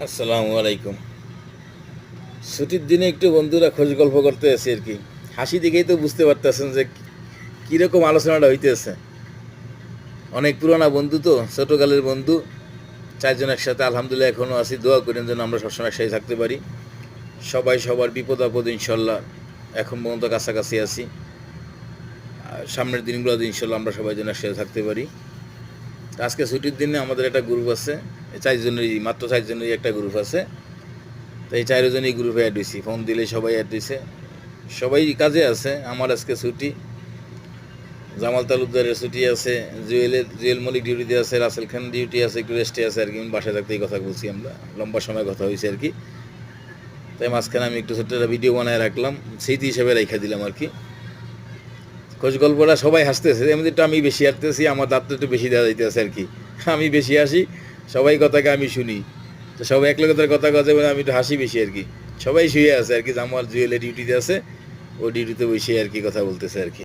আসসালামু আলাইকুম। ছুটির দিনে একটু বন্ধুরা খোঁজ গল্প করতে আসি আর কি। হাসি দেখেই তো বুঝতে পারতেছেন যে কীরকম আলোচনাটা হইতেছে। অনেক পুরোনো বন্ধু তো, ছোটোকালের বন্ধু। চারজন একসাথে আলহামদুলিল্লাহ এখনও আছি। দোয়া করেন যেন আমরা সবসময় একসাথে থাকতে পারি। সবাই সবার বিপদ আপদ ইনশাল্লাহ এখন পর্যন্ত কাছাকাছি আছি। আর সামনের দিনগুলোতে ইনশাল্লাহ আমরা সবাই যেন একসাথে থাকতে পারি। আজকে ছুটির দিনে আমাদের একটা গ্রুপ আছে, মাত্র চারজনেরই একটা গ্রুপ আছে। তো এই চারজনই গ্রুপে অ্যাড হয়েছি। ফোন দিলে সবাই অ্যাড দিছে, সবাই কাজে আছে। আমার আজকে ছুটি, জামাল তালুকদারের ছুটি আছে, জুয়েল মলিক ডিউটিতে আছে, রাসেল খান ডিউটি আছে, একটু রেস্টে আছে আর কি। বাসায় থাকতেই কথা বলছি, আমরা লম্বা সময় কথা হয়েছে আর কি। তাই মাঝখানে আমি একটু ছোট্ট একটা ভিডিও বানায় রাখলাম, স্মৃতি হিসেবে রেখে দিলাম আর কি। খোঁজ গল্পটা সবাই হাসতেছে, এমনি একটু আমি বেশি হাঁটতেছি, আমার দাঁতটা একটু বেশি দেওয়া যাইতেছে আর কি। আমি বেশি হাসি, সবাই কথাকে আমি শুনি। তো সবাই এক লোকের কথা কথা বলে আমি একটু হাসি বেশি আর কি। সবাই শুয়ে আছে আর কি, জামাল জুয়েলের ডিউটিতে আছে, ও ডিউটিতে বসে আর কি কথা বলতেছে আর কি।